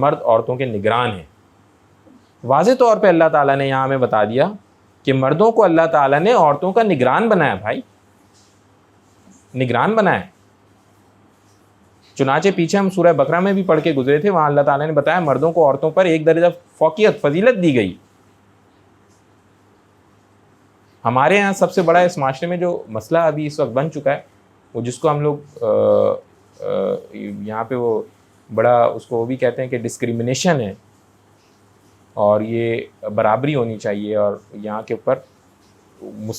مرد عورتوں کے نگران ہیں. واضح طور پہ اللہ تعالیٰ نے یہاں ہمیں بتا دیا کہ مردوں کو اللہ تعالیٰ نے عورتوں کا نگران بنایا. بھائی نگران بنایا. چنانچہ پیچھے ہم سورہ بقرہ میں بھی پڑھ کے گزرے تھے, وہاں اللہ تعالیٰ نے بتایا مردوں کو عورتوں پر ایک درجہ فوقیت, فضیلت دی گئی. ہمارے یہاں سب سے بڑا اس معاشرے میں جو مسئلہ ابھی اس وقت بن چکا ہے, وہ جس کو ہم لوگ یہاں پہ وہ بڑا اس کو وہ بھی کہتے ہیں کہ ڈسکریمنیشن ہے, اور یہ برابری ہونی چاہیے, اور یہاں کے اوپر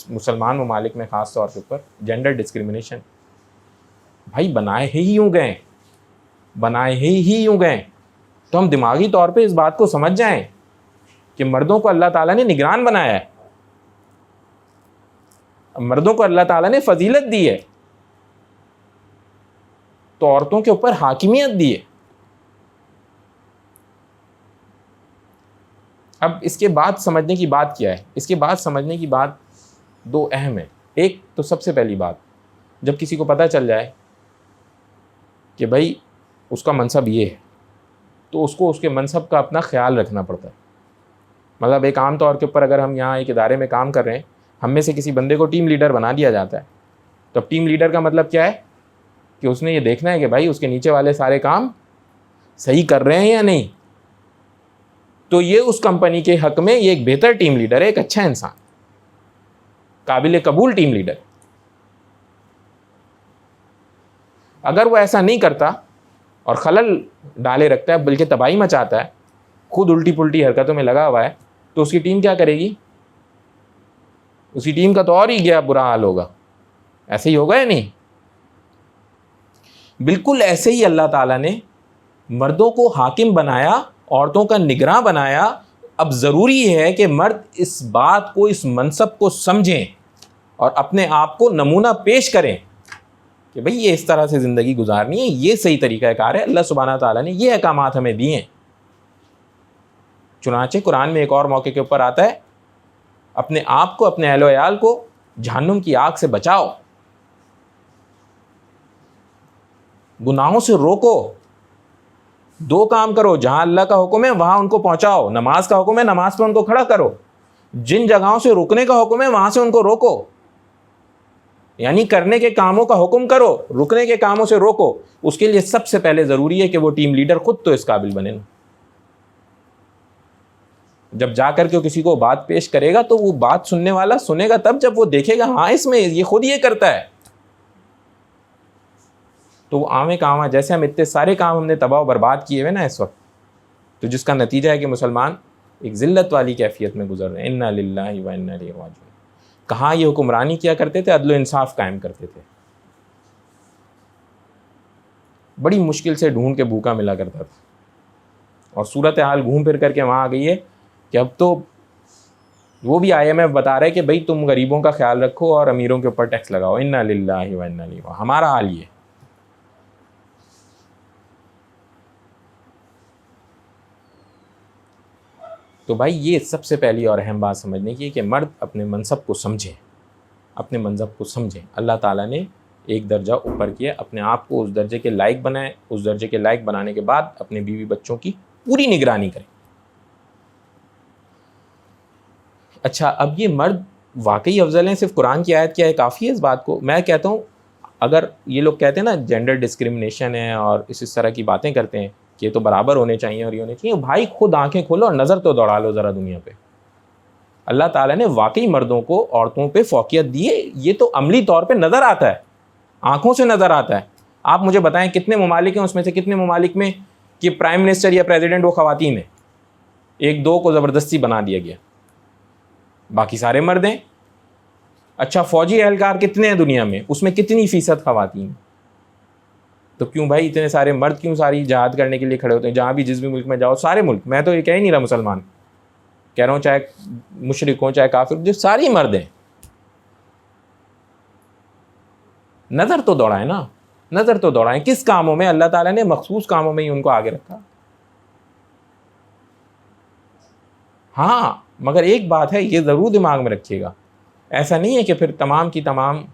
مسلمان ممالک میں خاص طور کے اوپر جینڈر ڈسکریمنیشن. بھائی بنائے ہی یوں گئے, بنائے ہی یوں گئے, تو ہم دماغی طور پہ اس بات کو سمجھ جائیں کہ مردوں کو اللہ تعالیٰ نے نگران بنایا ہے, مردوں کو اللہ تعالیٰ نے فضیلت دی ہے, تو عورتوں کے اوپر حاکمیت دی ہے. اب اس کے بعد سمجھنے کی بات کیا ہے؟ اس کے بعد سمجھنے کی بات دو اہم ہے. ایک تو سب سے پہلی بات, جب کسی کو پتہ چل جائے کہ بھائی اس کا منصب یہ ہے, تو اس کو اس کے منصب کا اپنا خیال رکھنا پڑتا ہے. مطلب ایک عام طور کے اوپر اگر ہم یہاں ایک ادارے میں کام کر رہے ہیں, ہم میں سے کسی بندے کو ٹیم لیڈر بنا دیا جاتا ہے, تو اب ٹیم لیڈر کا مطلب کیا ہے کہ اس نے یہ دیکھنا ہے کہ بھائی اس کے نیچے والے سارے کام صحیح کر رہے ہیں یا نہیں. تو یہ اس کمپنی کے حق میں یہ ایک بہتر ٹیم لیڈر ہے, ایک اچھا انسان, قابل قبول ٹیم لیڈر. اگر وہ ایسا نہیں کرتا اور خلل ڈالے رکھتا ہے, بلکہ تباہی مچاتا ہے, خود الٹی پلٹی حرکتوں میں لگا ہوا ہے, تو اس کی ٹیم کیا کرے گی؟ اس کی ٹیم کا تو اور ہی گیا برا حال ہوگا. ایسے ہی ہوگا یا نہیں؟ بالکل ایسے ہی اللہ تعالیٰ نے مردوں کو حاکم بنایا, عورتوں کا نگراں بنایا. اب ضروری ہے کہ مرد اس بات کو, اس منصب کو سمجھیں اور اپنے آپ کو نمونہ پیش کریں کہ بھئی یہ اس طرح سے زندگی گزارنی ہے, یہ صحیح طریقہ کار ہے. اللہ سبحانہ تعالیٰ نے یہ احکامات ہمیں دیے ہیں. چنانچہ قرآن میں ایک اور موقع کے اوپر آتا ہے, اپنے آپ کو, اپنے اہل و عیال کو جہنم کی آگ سے بچاؤ, گناہوں سے روکو. دو کام کرو, جہاں اللہ کا حکم ہے وہاں ان کو پہنچاؤ. نماز کا حکم ہے, نماز پہ ان کو کھڑا کرو. جن جگہوں سے رکنے کا حکم ہے وہاں سے ان کو روکو. یعنی کرنے کے کاموں کا حکم کرو, رکنے کے کاموں سے روکو. اس کے لیے سب سے پہلے ضروری ہے کہ وہ ٹیم لیڈر خود تو اس قابل بنے نا. جب جا کر کے کسی کو بات پیش کرے گا تو وہ بات سننے والا سنے گا تب جب وہ دیکھے گا ہاں اس میں یہ خود یہ کرتا ہے. تو وہ عام کام ہے. جیسے ہم اتنے سارے کام ہم نے تباہ و برباد کیے ہوئے نا اس وقت, تو جس کا نتیجہ ہے کہ مسلمان ایک ذلت والی کیفیت میں گزر رہے ہیں. انا للہ و انا الیہ راجعون. کہاں یہ حکمرانی کیا کرتے تھے, عدل و انصاف قائم کرتے تھے, بڑی مشکل سے ڈھونڈ کے بھوکا ملا کرتا تھا. اور صورتحال گھوم پھر کر کے وہاں آ گئی ہے کہ اب تو وہ بھی IMF بتا رہے کہ بھئی تم غریبوں کا خیال رکھو اور امیروں کے اوپر ٹیکس لگاؤ. انا للہ و انا الیہ راجعون. ہمارا حال یہ. تو بھائی یہ سب سے پہلی اور اہم بات سمجھنے کی ہے کہ مرد اپنے منصب کو سمجھیں, اپنے منصب کو سمجھیں. اللہ تعالیٰ نے ایک درجہ اوپر کیا, اپنے آپ کو اس درجے کے لائق بنائیں. اس درجے کے لائق بنانے کے بعد اپنے بیوی بچوں کی پوری نگرانی کریں. اچھا, اب یہ مرد واقعی افضل ہیں, صرف قرآن کی آیت کیا ہے کافی ہے اس بات کو؟ میں کہتا ہوں اگر یہ لوگ کہتے ہیں نا جینڈر ڈسکرمنیشن ہے اور اس طرح کی باتیں کرتے ہیں کہ یہ تو برابر ہونے چاہیے اور یہ ہونے چاہیے, بھائی خود آنکھیں کھولو اور نظر تو دوڑا لو ذرا دنیا پہ. اللہ تعالیٰ نے واقعی مردوں کو عورتوں پہ فوقیت دی ہے. یہ تو عملی طور پہ نظر آتا ہے, آنکھوں سے نظر آتا ہے. آپ مجھے بتائیں کتنے ممالک ہیں, اس میں سے کتنے ممالک میں کہ پرائم منسٹر یا پریزیڈنٹ وہ خواتین ہیں؟ ایک دو کو زبردستی بنا دیا گیا, باقی سارے مرد ہیں. اچھا, فوجی اہلکار کتنے ہیں دنیا میں, اس میں کتنی فیصد خواتین ہیں؟ تو کیوں بھائی اتنے سارے مرد کیوں ساری جہاد کرنے کے لیے کھڑے ہوتے ہیں؟ جہاں بھی جس بھی ملک میں جاؤ, سارے ملک, میں تو یہ کہہ ہی نہیں رہا مسلمان, کہہ رہا ہوں چاہے مشرک ہوں چاہے کافر, جو ساری مرد ہیں. نظر تو دوڑائیں نا, نظر تو دوڑائیں. کس کاموں میں؟ اللہ تعالیٰ نے مخصوص کاموں میں ہی ان کو آگے رکھا. ہاں مگر ایک بات ہے, یہ ضرور دماغ میں رکھیے گا, ایسا نہیں ہے کہ پھر تمام کی تمام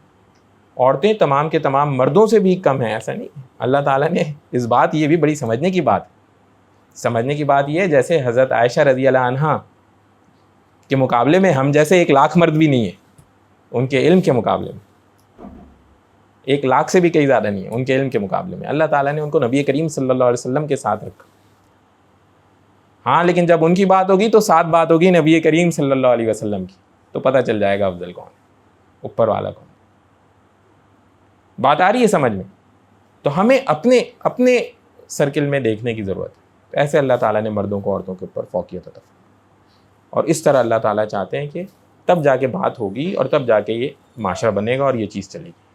عورتیں تمام کے تمام مردوں سے بھی کم ہیں, ایسا نہیں. اللہ تعالیٰ نے اس بات, یہ بھی بڑی سمجھنے کی بات ہے, سمجھنے کی بات یہ ہے جیسے حضرت عائشہ رضی اللہ عنہا کے مقابلے میں ہم جیسے 1,00,000 مرد بھی نہیں ہیں ان کے علم کے مقابلے میں، 1,00,000 سے بھی کئی زیادہ نہیں ہے ان کے علم کے مقابلے میں. اللہ تعالیٰ نے ان کو نبی کریم صلی اللہ علیہ وسلم کے ساتھ رکھا. ہاں لیکن جب ان کی بات ہوگی تو ساتھ بات ہوگی نبی کریم صلی اللہ علیہ وسلم کی، تو پتہ چل جائے گا افضل کون، اوپر والا کون. بات آ رہی ہے سمجھ میں؟ تو ہمیں اپنے سرکل میں دیکھنے کی ضرورت ہے. تو ایسے اللہ تعالیٰ نے مردوں کو عورتوں کے اوپر فوقیت عطا فرمائی، اور اس طرح اللہ تعالیٰ چاہتے ہیں کہ تب جا کے بات ہوگی اور تب جا کے یہ معاشرہ بنے گا اور یہ چیز چلے گی.